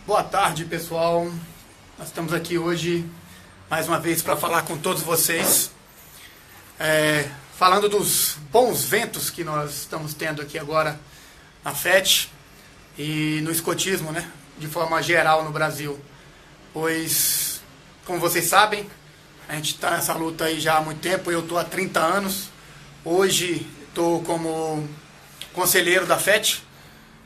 Boa tarde, pessoal. Nós estamos aqui hoje, mais uma vez, para falar com todos vocês. Falando dos bons ventos que nós estamos tendo aqui agora na FET e no escotismo, né? De forma geral no Brasil. Pois, como vocês sabem, a gente está nessa luta aí já há muito tempo. Eu estou há 30 anos. Hoje estou como conselheiro da FET,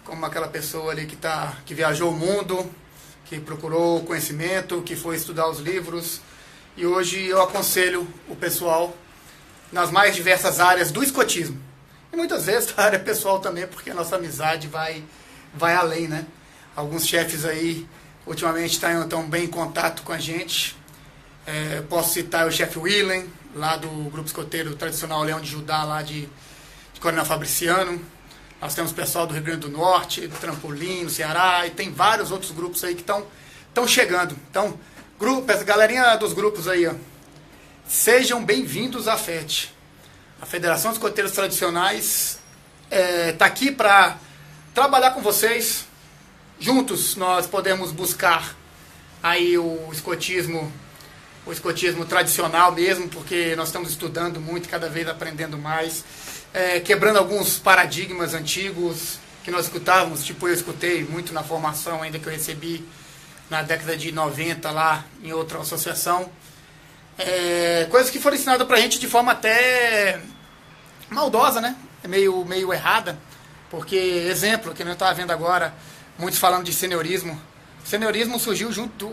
como aquela pessoa ali que viajou o mundo, que procurou conhecimento, que foi estudar os livros. E hoje eu aconselho o pessoal nas mais diversas áreas do escotismo. E muitas vezes da área pessoal também, porque a nossa amizade vai além, né? Alguns chefes aí, ultimamente, estão bem em contato com a gente. Posso citar o chefe Willem, lá do Grupo Escoteiro Tradicional Leão de Judá, lá de Coronel Fabriciano. Nós temos pessoal do Rio Grande do Norte, do Trampolim, do Ceará, e tem vários outros grupos aí que estão chegando. Então, galerinha dos grupos aí, ó, sejam bem-vindos à FET. A Federação dos Escoteiros Tradicionais está aqui para trabalhar com vocês. Juntos nós podemos buscar aí o escotismo tradicional mesmo, porque nós estamos estudando muito, cada vez aprendendo mais. Quebrando alguns paradigmas antigos que nós escutávamos, tipo eu escutei muito na formação ainda que eu recebi na década de 90 lá em outra associação. Coisas que foram ensinadas pra gente de forma até maldosa, né? Meio errada, porque, exemplo, que eu estava vendo agora, muitos falando de seniorismo. O seniorismo surgiu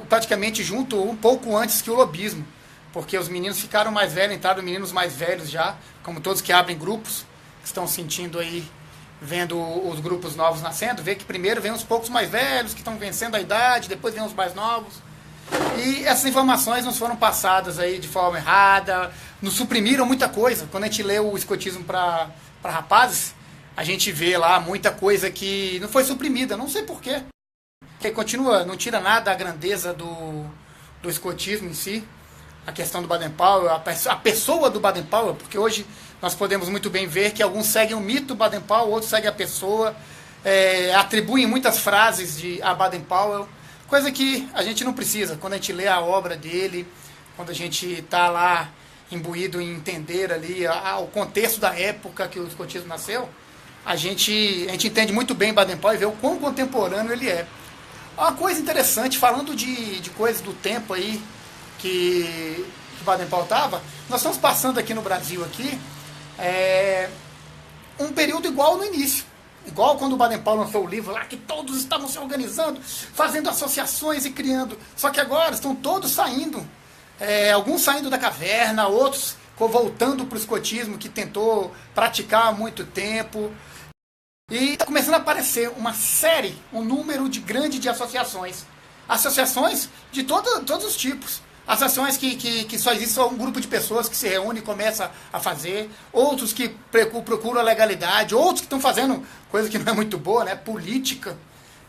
praticamente junto, um pouco antes que o lobismo, porque os meninos ficaram mais velhos, entraram meninos mais velhos já, como todos que abrem grupos, que estão sentindo aí, vendo os grupos novos nascendo, vê que primeiro vem os poucos mais velhos, que estão vencendo a idade, depois vem os mais novos. E essas informações nos foram passadas aí de forma errada, nos suprimiram muita coisa. Quando a gente lê o escotismo para rapazes, a gente vê lá muita coisa que não foi suprimida, não sei porquê. Porque continua, não tira nada da grandeza do escotismo em si. A questão do Baden-Powell, a pessoa do Baden-Powell, porque hoje nós podemos muito bem ver que alguns seguem o mito Baden-Powell, outros seguem a pessoa, atribuem muitas frases a Baden-Powell, coisa que a gente não precisa. Quando a gente lê a obra dele, quando a gente está lá imbuído em entender ali o contexto da época que o escotismo nasceu, a gente entende muito bem Baden-Powell e vê o quão contemporâneo ele é. Uma coisa interessante, falando de coisas do tempo aí, que o Baden-Powell estava, nós estamos passando aqui no Brasil um período igual no início. Igual quando o Baden-Powell lançou o livro lá, que todos estavam se organizando, fazendo associações e criando. Só que agora estão todos saindo. Alguns saindo da caverna, outros voltando para o escotismo, que tentou praticar há muito tempo. E está começando a aparecer um número grande de associações. Associações de todos os tipos. Associações que só existe só um grupo de pessoas que se reúne e começa a fazer. Outros que procuram a legalidade. Outros que estão fazendo coisa que não é muito boa, né? Política.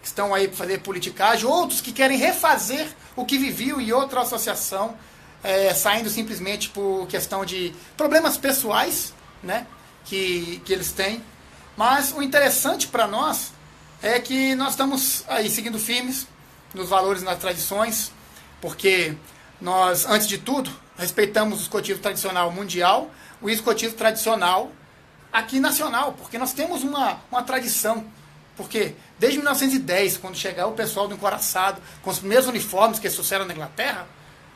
Que estão aí para fazer politicagem. Outros que querem refazer o que viviam em outra associação. Saindo simplesmente por questão de problemas pessoais, né? Que eles têm. Mas o interessante para nós é que nós estamos aí seguindo firmes nos valores e nas tradições. Porque nós, antes de tudo, respeitamos o escotismo tradicional mundial, o escotismo tradicional aqui nacional, porque nós temos uma tradição. Porque desde 1910, quando chegar o pessoal do Encoraçado, com os primeiros uniformes que eles trouxeram na Inglaterra,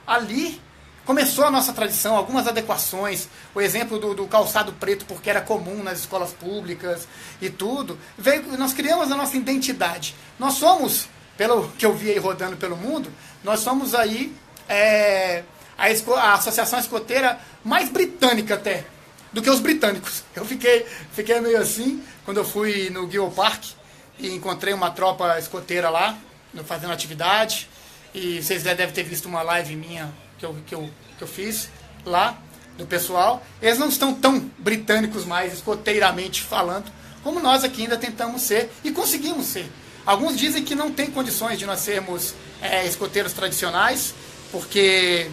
ali começou a nossa tradição, algumas adequações, o exemplo do calçado preto, porque era comum nas escolas públicas e tudo. Nós criamos a nossa identidade. Nós somos, pelo que eu vi aí rodando pelo mundo, nós somos aí a associação escoteira mais britânica até, do que os britânicos. Eu fiquei meio assim, quando eu fui no Guild Park e encontrei uma tropa escoteira lá, fazendo atividade, e vocês devem ter visto uma live minha que eu fiz lá, do pessoal. Eles não estão tão britânicos mais, escoteiramente falando, como nós aqui ainda tentamos ser, e conseguimos ser. Alguns dizem que não tem condições de nós sermos escoteiros tradicionais, porque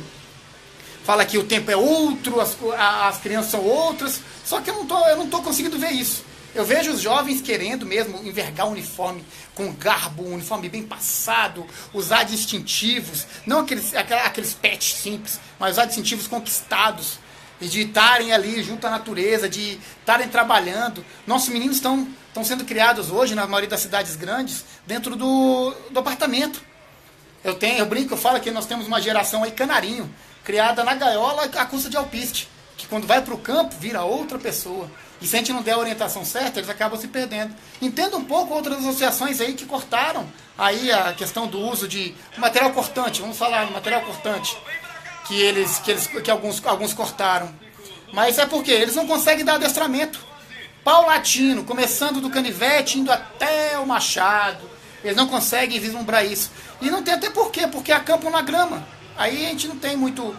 fala que o tempo é outro, as crianças são outras, só que eu não tô conseguindo ver isso. Eu vejo os jovens querendo mesmo envergar o uniforme com garbo, um uniforme bem passado, usar distintivos, não aqueles patch simples, mas usar distintivos conquistados, e de estarem ali junto à natureza, de estarem trabalhando. Nossos meninos estão sendo criados hoje, na maioria das cidades grandes, dentro do apartamento. Eu brinco, eu falo que nós temos uma geração aí canarinho, criada na gaiola à custa de alpiste, que quando vai para o campo vira outra pessoa. E se a gente não der a orientação certa, eles acabam se perdendo. Entenda um pouco outras associações aí que cortaram aí a questão do uso de material cortante, vamos falar de material cortante, que alguns cortaram. Mas é porque eles não conseguem dar adestramento paulatino, começando do canivete, indo até o machado. Eles não conseguem vislumbrar isso. E não tem até porquê, porque acampam na grama. Aí a gente não tem muito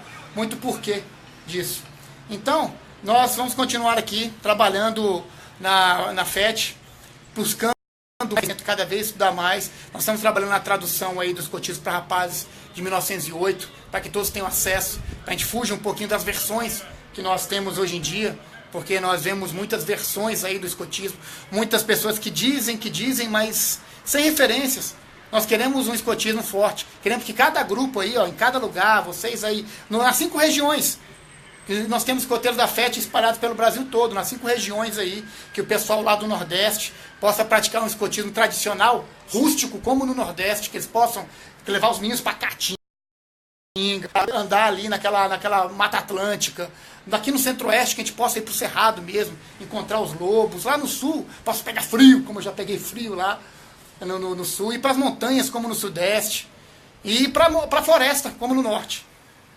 porquê disso. Então, nós vamos continuar aqui trabalhando na FET, buscando cada vez estudar mais. Nós estamos trabalhando na tradução aí dos escotismo para rapazes de 1908, para que todos tenham acesso, para a gente fugir um pouquinho das versões que nós temos hoje em dia, porque nós vemos muitas versões aí do escotismo, muitas pessoas que dizem, mas sem referências. Nós queremos um escotismo forte, queremos que cada grupo aí, ó, em cada lugar, vocês aí, nas 5 regiões, nós temos escoteiros da FET espalhados pelo Brasil todo, nas 5 regiões aí, que o pessoal lá do Nordeste possa praticar um escotismo tradicional, rústico, como no Nordeste, que eles possam levar os meninos para Caatinga, andar ali naquela Mata Atlântica, daqui no Centro-Oeste, que a gente possa ir para o Cerrado mesmo, encontrar os lobos, lá no Sul, posso pegar frio, como eu já peguei frio lá no Sul, e para as montanhas, como no Sudeste, e para a floresta, como no Norte,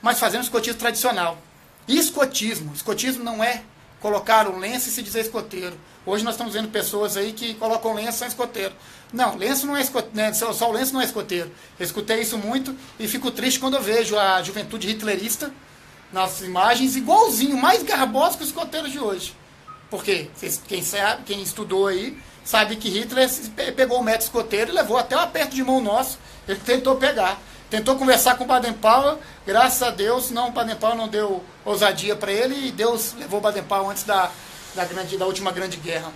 mas fazendo escotismo tradicional. E escotismo não é colocar um lenço e se dizer escoteiro. Hoje nós estamos vendo pessoas aí que colocam lenço e são escoteiro. Não, lenço não é escoteiro, né? Só o lenço não é escoteiro. Eu escutei isso muito e fico triste quando eu vejo a juventude hitlerista nas imagens igualzinho, mais garboso que os escoteiros de hoje. Porque quem estudou aí sabe que Hitler pegou o método escoteiro e levou até o aperto de mão nosso. Ele tentou pegar. Tentou conversar com o Baden-Powell, graças a Deus, o Baden-Powell não deu ousadia para ele e Deus levou o Baden-Powell antes da última grande guerra.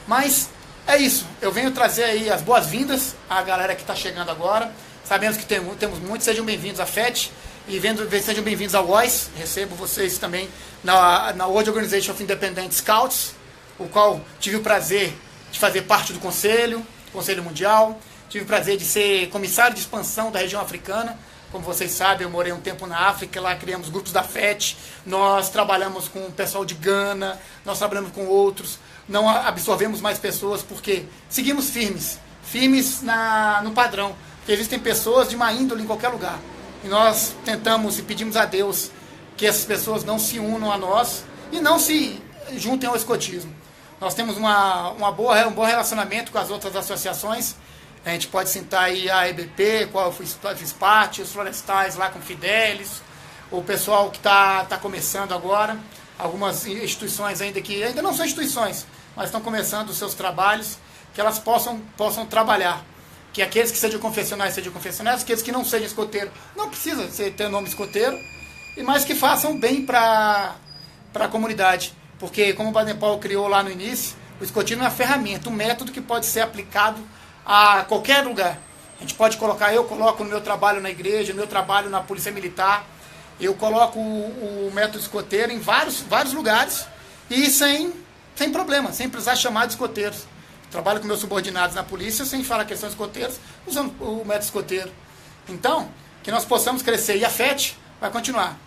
Mas é isso, eu venho trazer aí as boas-vindas à galera que está chegando agora. Sabemos que temos muitos, sejam bem-vindos à FET e sejam bem-vindos ao WOIS. Recebo vocês também na World Organization of Independent Scouts, o qual tive o prazer de fazer parte do Conselho Mundial. Tive o prazer de ser comissário de expansão da região africana. Como vocês sabem, eu morei um tempo na África, lá criamos grupos da FET, nós trabalhamos com o pessoal de Gana, nós trabalhamos com outros, não absorvemos mais pessoas porque seguimos firmes no padrão, porque existem pessoas de má índole em qualquer lugar. E nós tentamos e pedimos a Deus que essas pessoas não se unam a nós e não se juntem ao escotismo. Nós temos um bom relacionamento com as outras associações. A gente pode citar aí a EBP, qual eu fiz parte, os florestais lá com Fidelis, o pessoal que está começando agora, algumas instituições que ainda não são instituições, mas estão começando os seus trabalhos, que elas possam trabalhar. Que aqueles que sejam confessionais, aqueles que não sejam escoteiro, não precisa ter nome escoteiro, mas que façam bem para a comunidade. Porque, como o Baden-Powell criou lá no início, o escotismo é uma ferramenta, um método que pode ser aplicado a qualquer lugar. A gente pode eu coloco no meu trabalho na igreja, no meu trabalho na polícia militar, eu coloco o método escoteiro em vários lugares e sem problema, sem precisar chamar de escoteiros. Trabalho com meus subordinados na polícia sem falar que são escoteiros, usando o método escoteiro. Então, que nós possamos crescer. E a FET vai continuar.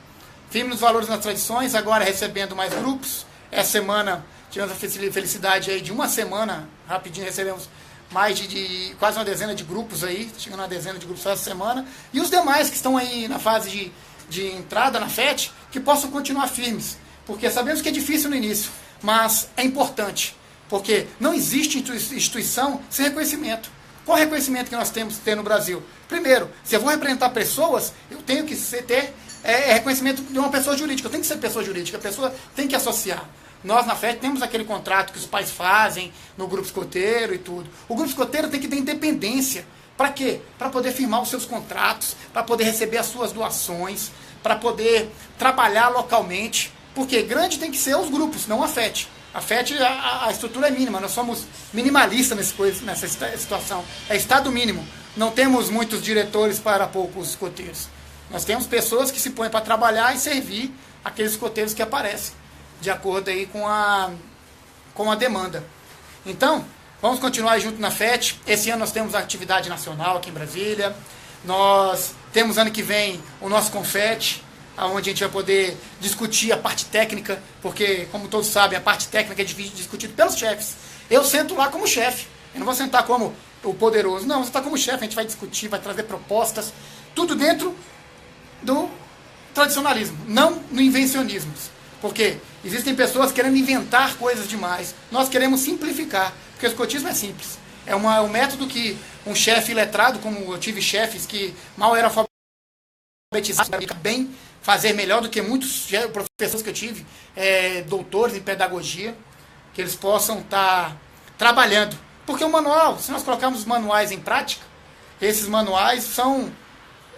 Firme nos valores e nas tradições, agora recebendo mais grupos. Essa semana tivemos a felicidade aí de uma semana, rapidinho recebemos mais de quase uma dezena de grupos aí, chegando a uma dezena de grupos essa semana, e os demais que estão aí na fase de entrada na FET, que possam continuar firmes, porque sabemos que é difícil no início, mas é importante, porque não existe instituição sem reconhecimento. Qual é o reconhecimento que nós temos que ter no Brasil? Primeiro, se eu vou representar pessoas, eu tenho que ter reconhecimento de uma pessoa jurídica, eu tenho que ser pessoa jurídica, a pessoa tem que associar. Nós, na FET, temos aquele contrato que os pais fazem no grupo escoteiro e tudo. O grupo escoteiro tem que ter independência. Para quê? Para poder firmar os seus contratos, para poder receber as suas doações, para poder trabalhar localmente. Porque grande tem que ser os grupos, não a FET. A FET, a estrutura é mínima, nós somos minimalistas nessa situação. É estado mínimo. Não temos muitos diretores para poucos escoteiros. Nós temos pessoas que se põem para trabalhar e servir aqueles escoteiros que aparecem, de acordo aí com a demanda. Então, vamos continuar junto na FET. Esse ano nós temos a atividade nacional aqui em Brasília. Nós temos ano que vem o nosso Confete, onde a gente vai poder discutir a parte técnica, porque, como todos sabem, a parte técnica é discutida pelos chefes. Eu sento lá como chefe, eu não vou sentar como o poderoso, não, você está como chefe, a gente vai discutir, vai trazer propostas, tudo dentro do tradicionalismo, não no invencionismo. Porque existem pessoas querendo inventar coisas demais, nós queremos simplificar, porque o escotismo é simples. É um método que um chefe letrado, como eu tive chefes que mal eram alfabetizados, bem fazer melhor do que muitos professores que eu tive, doutores em pedagogia, que eles possam estar trabalhando. Porque o manual, se nós colocarmos os manuais em prática, esses manuais são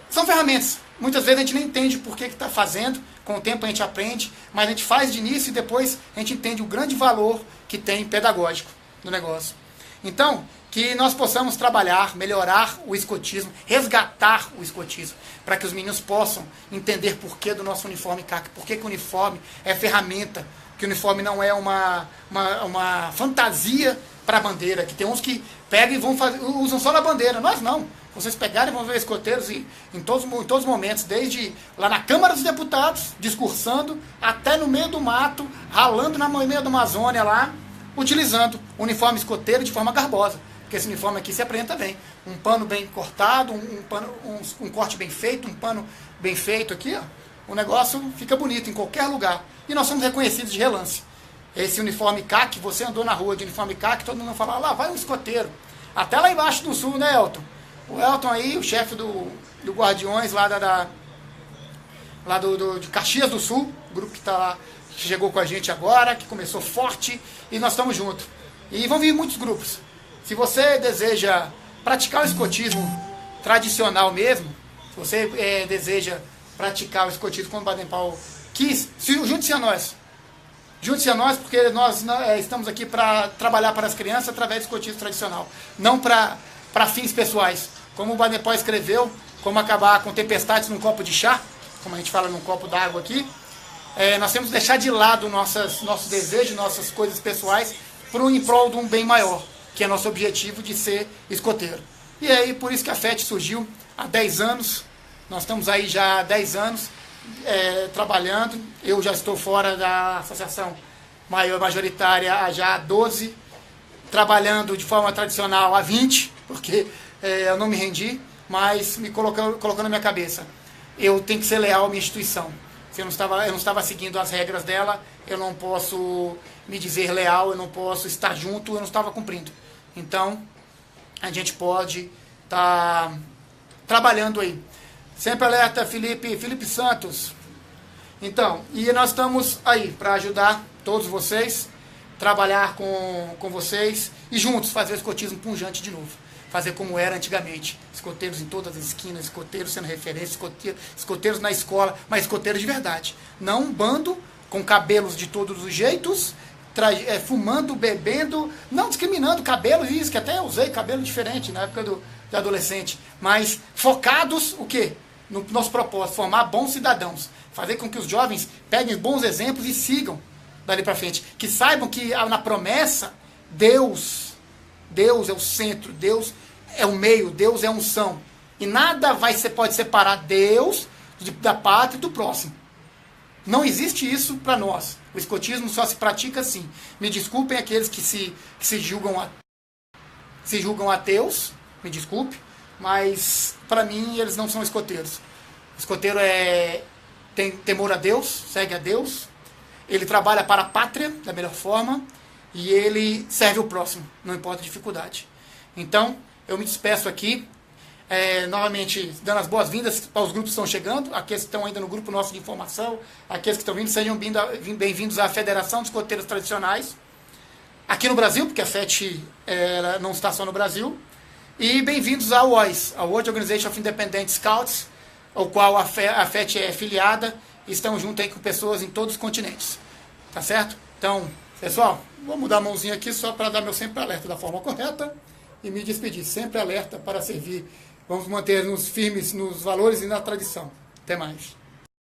ferramentas. Muitas vezes a gente nem entende por que está fazendo, com o tempo a gente aprende, mas a gente faz de início e depois a gente entende o grande valor que tem pedagógico no negócio. Então, que nós possamos trabalhar, melhorar o escotismo, resgatar o escotismo, para que os meninos possam entender por que do nosso uniforme CAC, por que o uniforme é ferramenta, que o uniforme não é uma fantasia para a bandeira, que tem uns que pegam e usam só na bandeira, nós não. Vocês pegarem e vão ver escoteiros em todos os momentos, desde lá na Câmara dos Deputados, discursando, até no meio do mato, ralando no meio da Amazônia lá, utilizando o uniforme escoteiro de forma garbosa. Porque esse uniforme aqui se apresenta bem. Um pano bem cortado, um corte bem feito, um pano bem feito aqui, ó. O negócio fica bonito em qualquer lugar. E nós somos reconhecidos de relance. Esse uniforme CAC, você andou na rua de uniforme CAC, todo mundo fala, lá vai um escoteiro. Até lá embaixo do sul, né, Elton? O Elton aí, o chefe do Guardiões lá de Caxias do Sul, o grupo que está lá, que chegou com a gente agora, que começou forte, e nós estamos juntos. E vão vir muitos grupos. Se você deseja praticar o escotismo tradicional mesmo, se você deseja praticar o escotismo como o Baden-Powell quis, junte-se a nós. Junte-se a nós, porque nós estamos aqui para trabalhar para as crianças através do escotismo tradicional, não para fins pessoais. Como o Baden-Powell escreveu, como acabar com tempestades num copo de chá, como a gente fala num copo d'água aqui, nós temos que deixar de lado nossos desejos, nossas coisas pessoais, em prol de um bem maior, que é nosso objetivo de ser escoteiro. E aí, por isso que a FET surgiu há 10 anos, nós estamos aí já há 10 anos trabalhando, eu já estou fora da associação majoritária já há 12, trabalhando de forma tradicional há 20, porque eu não me rendi, mas me colocando na minha cabeça, eu tenho que ser leal à minha instituição. Se eu não estava seguindo as regras dela, eu não posso me dizer leal, eu não posso estar junto, eu não estava cumprindo. Então, a gente pode estar trabalhando aí. Sempre alerta, Felipe Santos. Então, e nós estamos aí para ajudar todos vocês, trabalhar com vocês e juntos fazer o escotismo pujante de novo. Fazer como era antigamente. Escoteiros em todas as esquinas, escoteiros sendo referência, escoteiros na escola, mas escoteiros de verdade. Não um bando com cabelos de todos os jeitos, fumando, bebendo, não discriminando cabelos, isso que até eu usei cabelo diferente na época de adolescente, mas focados, o quê? No nosso propósito, formar bons cidadãos. Fazer com que os jovens peguem bons exemplos e sigam dali para frente. Que saibam que na promessa, Deus é o centro, Deus é o meio, Deus é a unção. E nada pode separar Deus da pátria e do próximo. Não existe isso para nós. O escotismo só se pratica assim. Me desculpem aqueles que se julgam ateus, me desculpe, mas para mim eles não são escoteiros. O escoteiro tem temor a Deus, segue a Deus, ele trabalha para a pátria da melhor forma, e ele serve o próximo, não importa a dificuldade. Então, eu me despeço aqui, novamente dando as boas-vindas aos grupos que estão chegando, aqueles que estão ainda no grupo nosso de informação, aqueles que estão vindo, sejam bem-vindos à Federação de Escoteiros Tradicionais, aqui no Brasil, porque a FET não está só no Brasil, e bem-vindos ao WOIS, a World Organization of Independent Scouts, ao qual a FET é filiada, e estão junto aí com pessoas em todos os continentes, tá certo? Então, Pessoal, vou mudar a mãozinha aqui só para dar meu sempre alerta da forma correta e me despedir. Sempre alerta para servir. Vamos manter-nos firmes nos valores e na tradição. Até mais.